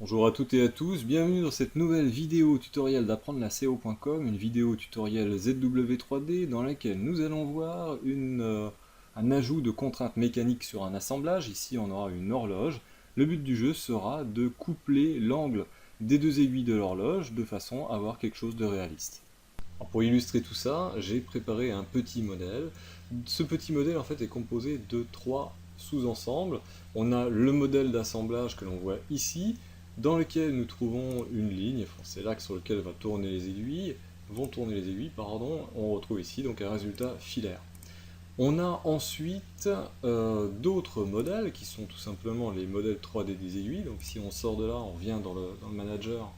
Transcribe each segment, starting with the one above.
Bonjour à toutes et à tous, bienvenue dans cette nouvelle vidéo tutoriel d'apprendre la SEO.com, une vidéo tutoriel ZW3D dans laquelle nous allons voir un ajout de contraintes mécaniques sur un assemblage. Ici on aura une horloge. Le but du jeu sera de coupler l'angle des deux aiguilles de l'horloge de façon à avoir quelque chose de réaliste. Alors pour illustrer tout ça, j'ai préparé un petit modèle. Ce petit modèle en fait est composé de trois sous-ensembles. On a le modèle d'assemblage que l'on voit ici, dans lequel nous trouvons une ligne, enfin, c'est l'axe sur lequel vont tourner les aiguilles, on retrouve ici donc un résultat filaire. On a ensuite d'autres modèles qui sont tout simplement les modèles 3D des aiguilles. Donc si on sort de là, on vient dans le manager,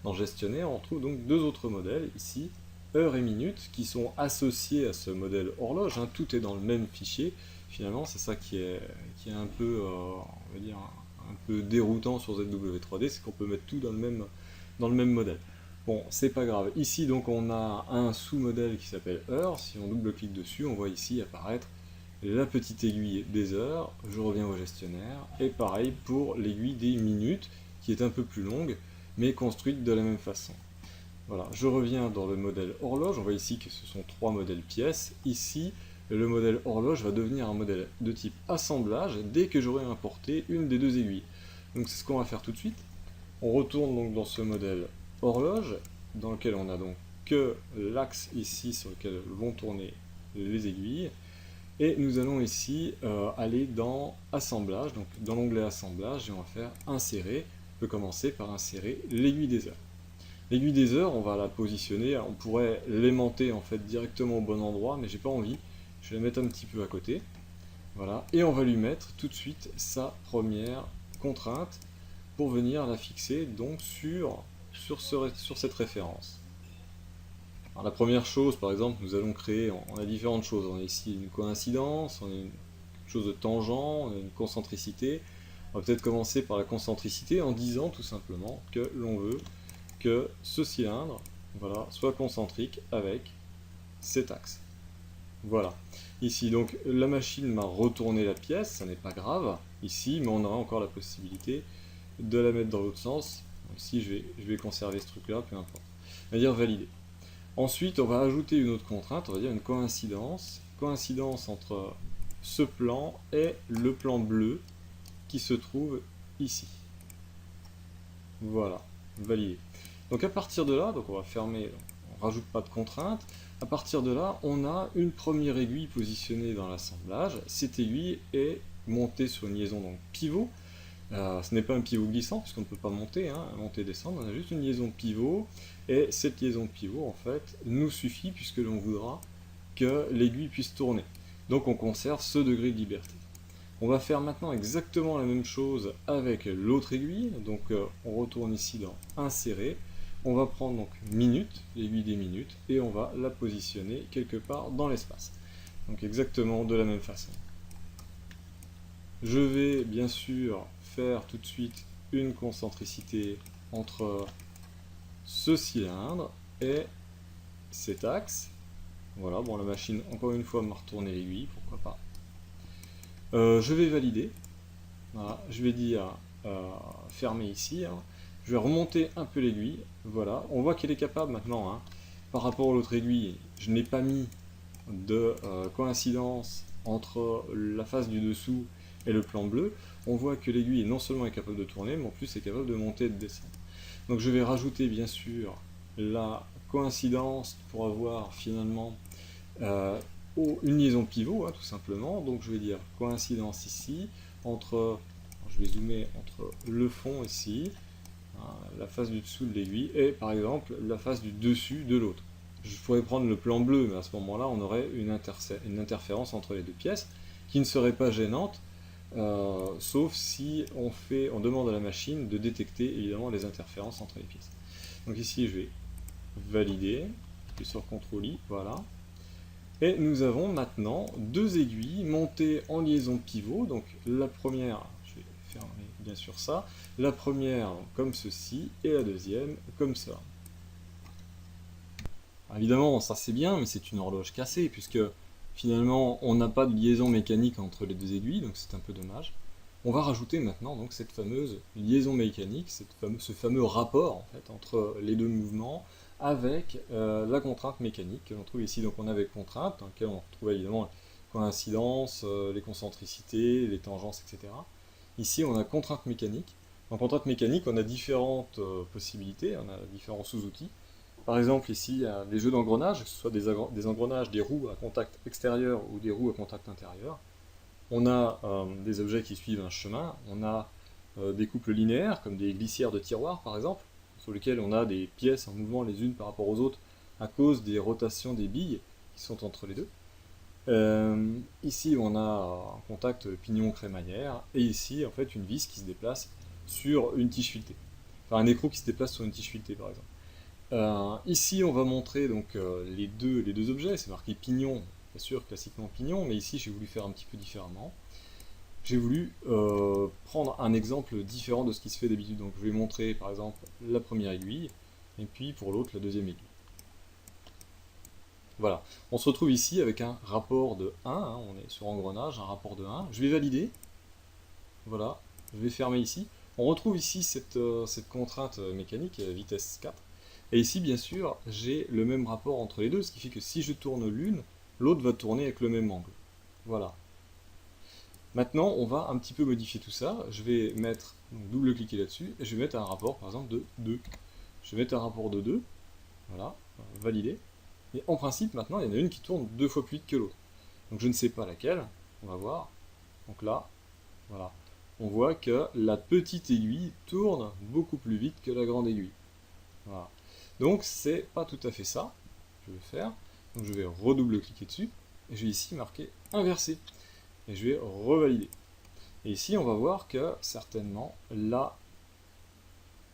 dans le gestionnaire, on trouve donc deux autres modèles ici, heure et minute, qui sont associés à ce modèle horloge, hein. Tout est dans le même fichier. Finalement, c'est ça qui est un peu, on va dire, un peu déroutant sur ZW3D, c'est qu'on peut mettre tout dans le même modèle. Bon, c'est pas grave. Ici, donc, on a un sous-modèle qui s'appelle heure. Si on double-clique dessus, on voit ici apparaître la petite aiguille des heures. Je reviens au gestionnaire. Et pareil pour l'aiguille des minutes, qui est un peu plus longue, mais construite de la même façon. Voilà, je reviens dans le modèle horloge. On voit ici que ce sont trois modèles pièces. Ici, le modèle horloge va devenir un modèle de type assemblage dès que j'aurai importé une des deux aiguilles. Donc c'est ce qu'on va faire tout de suite. On retourne donc dans ce modèle horloge, dans lequel on a donc que l'axe ici sur lequel vont tourner les aiguilles. Et nous allons ici aller dans assemblage, donc dans l'onglet assemblage, et on va faire insérer. On peut commencer par insérer l'aiguille des heures. L'aiguille des heures, on va la positionner, on pourrait l'aimanter en fait directement au bon endroit, mais j'ai pas envie. Je vais la mettre un petit peu à côté. Voilà, et on va lui mettre tout de suite sa première contrainte pour venir la fixer donc sur cette référence. Alors, la première chose, par exemple, nous allons créer, on a différentes choses. On a ici une coïncidence, on a quelque chose de tangent, on a une concentricité. On va peut-être commencer par la concentricité en disant tout simplement que l'on veut que ce cylindre, voilà, soit concentrique avec cet axe. Voilà. Ici, donc, la machine m'a retourné la pièce, ça n'est pas grave, ici, mais on aura encore la possibilité de la mettre dans l'autre sens. Ici, je vais conserver ce truc-là, peu importe. On va dire valider. Ensuite, on va ajouter une autre contrainte, on va dire une coïncidence. Coïncidence entre ce plan et le plan bleu qui se trouve ici. Voilà, validé. Donc à partir de là, donc on va fermer, on rajoute pas de contrainte. À partir de là, on a une première aiguille positionnée dans l'assemblage. Cette aiguille est montée sur une liaison donc pivot. Ce n'est pas un pivot glissant puisqu'on ne peut pas monter, hein, monter et descendre. On a juste une liaison pivot et cette liaison pivot en fait nous suffit puisque l'on voudra que l'aiguille puisse tourner. Donc on conserve ce degré de liberté. On va faire maintenant exactement la même chose avec l'autre aiguille. Donc on retourne ici dans insérer. On va prendre donc minute, l'aiguille des minutes, et on va la positionner quelque part dans l'espace. Donc exactement de la même façon. Je vais bien sûr faire tout de suite une concentricité entre ce cylindre et cet axe. Voilà, bon la machine encore une fois m'a retourné l'aiguille, pourquoi pas. Je vais valider. Voilà, je vais dire fermer ici. Hein. Je vais remonter un peu l'aiguille. Voilà, on voit qu'elle est capable maintenant. Hein. Par rapport à l'autre aiguille, je n'ai pas mis de coïncidence entre la face du dessous et le plan bleu. On voit que l'aiguille est non seulement capable de tourner, mais en plus est capable de monter et de descendre. Donc je vais rajouter bien sûr la coïncidence pour avoir finalement une liaison pivot, hein, tout simplement. Donc je vais dire coïncidence ici entre, je vais zoomer entre le fond ici, hein, la face du dessous de l'aiguille, et par exemple la face du dessus de l'autre. Je pourrais prendre le plan bleu, mais à ce moment-là, on aurait une interférence entre les deux pièces qui ne serait pas gênante, sauf si on demande à la machine de détecter évidemment les interférences entre les pièces. Donc ici, je vais valider, je vais sur CTRL-I, voilà. Et nous avons maintenant deux aiguilles montées en liaison pivot. Donc la première, je vais fermer bien sûr ça, la première comme ceci et la deuxième comme ça. Alors, évidemment, ça c'est bien, mais c'est une horloge cassée puisque finalement on n'a pas de liaison mécanique entre les deux aiguilles, donc c'est un peu dommage. on va rajouter maintenant donc cette fameuse liaison mécanique, ce fameux rapport en fait, entre les deux mouvements avec la contrainte mécanique que l'on trouve ici. Donc on avait contrainte, dans laquelle on retrouve évidemment les coïncidences, les concentricités, les tangences, etc. Ici on a contrainte mécanique. En contrainte mécanique, on a différentes possibilités, on a différents sous-outils. Par exemple, ici, il y a des jeux d'engrenages, que ce soit des engrenages, des roues à contact extérieur ou des roues à contact intérieur. On a des objets qui suivent un chemin, on a des couples linéaires, comme des glissières de tiroirs par exemple, sur lesquelles on a des pièces en mouvement les unes par rapport aux autres à cause des rotations des billes qui sont entre les deux. Ici on a un contact pignon-crémaillère, et ici en fait une vis qui se déplace sur une tige filetée. Enfin un écrou qui se déplace sur une tige filetée par exemple. Ici on va montrer donc les deux objets, c'est marqué pignon, bien sûr classiquement pignon, mais ici j'ai voulu faire un petit peu différemment. J'ai voulu prendre un exemple différent de ce qui se fait d'habitude. Donc je vais montrer par exemple la première aiguille, et puis pour l'autre la deuxième aiguille. Voilà, on se retrouve ici avec un rapport de 1, hein, on est sur engrenage, un rapport de 1. Je vais valider, voilà, je vais fermer ici. On retrouve ici cette contrainte mécanique, vitesse 4. Et ici, bien sûr, j'ai le même rapport entre les deux, ce qui fait que si je tourne l'une, l'autre va tourner avec le même angle. Voilà. Maintenant, on va un petit peu modifier tout ça. Je vais mettre, double-cliquer là-dessus, et je vais mettre un rapport, par exemple, de 2. Je vais mettre un rapport de 2, voilà, valider. Et en principe, maintenant, il y en a une qui tourne 2 fois plus vite que l'autre. Donc je ne sais pas laquelle, on va voir. Donc là, voilà. On voit que la petite aiguille tourne beaucoup plus vite que la grande aiguille. Voilà. Donc c'est pas tout à fait ça. Je vais faire. Donc je vais redouble-cliquer dessus. Et je vais ici marquer inversé. Et je vais revalider. Et ici, on va voir que certainement, là,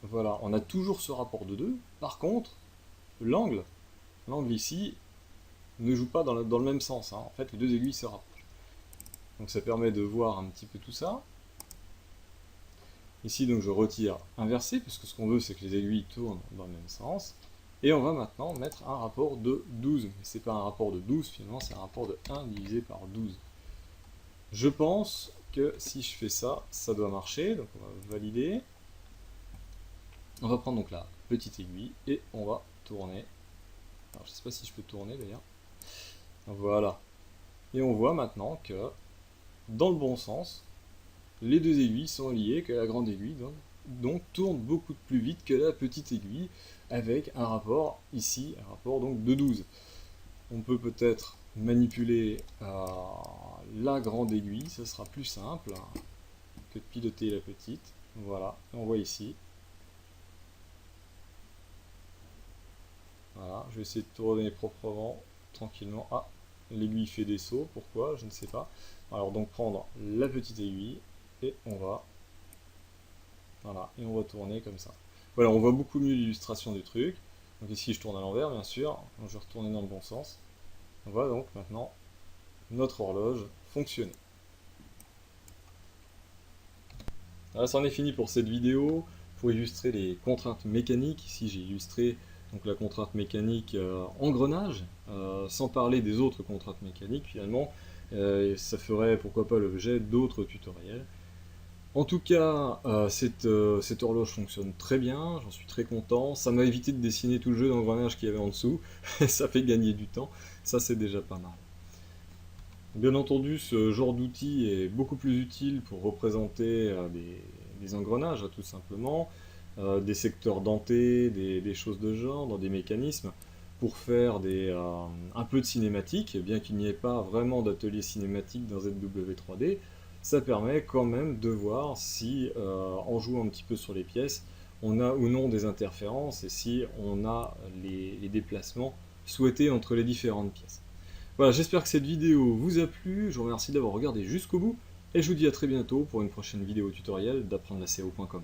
voilà, on a toujours ce rapport de 2. Par contre, l'angle ici ne joue pas dans le même sens. Hein. En fait, les deux aiguilles se rapprochent. Donc ça permet de voir un petit peu tout ça. Ici, donc je retire inversé, puisque ce qu'on veut, c'est que les aiguilles tournent dans le même sens. Et on va maintenant mettre un rapport de 12. Mais ce n'est pas un rapport de 12, finalement, c'est un rapport de 1 divisé par 12. Je pense que si je fais ça, ça doit marcher. Donc on va valider. On va prendre donc la petite aiguille et on va tourner. Alors je ne sais pas si je peux tourner d'ailleurs. Voilà. Et on voit maintenant que dans le bon sens, les deux aiguilles sont liées, que la grande aiguille donc tourne beaucoup plus vite que la petite aiguille, avec un rapport ici, un rapport donc de 12. On peut peut-être manipuler la grande aiguille, ce sera plus simple que de piloter la petite. Voilà, on voit ici. Voilà, je vais essayer de tourner proprement, tranquillement. Ah, l'aiguille fait des sauts, pourquoi? Je ne sais pas. Alors donc prendre la petite aiguille, et on va... Voilà, et on va tourner comme ça. Voilà, on voit beaucoup mieux l'illustration du truc. Donc ici je tourne à l'envers, bien sûr. Donc, je vais retourner dans le bon sens. On va donc maintenant notre horloge fonctionner. Voilà, c'en est fini pour cette vidéo. Pour illustrer les contraintes mécaniques, ici j'ai illustré donc, la contrainte mécanique engrenage, sans parler des autres contraintes mécaniques finalement. Ça ferait pourquoi pas l'objet d'autres tutoriels. En tout cas, cette horloge fonctionne très bien, j'en suis très content. Ça m'a évité de dessiner tout le jeu d'engrenage qu'il y avait en dessous. Ça fait gagner du temps, ça c'est déjà pas mal. Bien entendu, ce genre d'outil est beaucoup plus utile pour représenter des engrenages, tout simplement, des secteurs dentés, des choses de genre, dans des mécanismes, pour faire un peu de cinématique, bien qu'il n'y ait pas vraiment d'atelier cinématique dans ZW3D. Ça permet quand même de voir si, en jouant un petit peu sur les pièces, on a ou non des interférences et si on a les déplacements souhaités entre les différentes pièces. Voilà, j'espère que cette vidéo vous a plu, je vous remercie d'avoir regardé jusqu'au bout, et je vous dis à très bientôt pour une prochaine vidéo tutoriel d'apprendre la CO.com.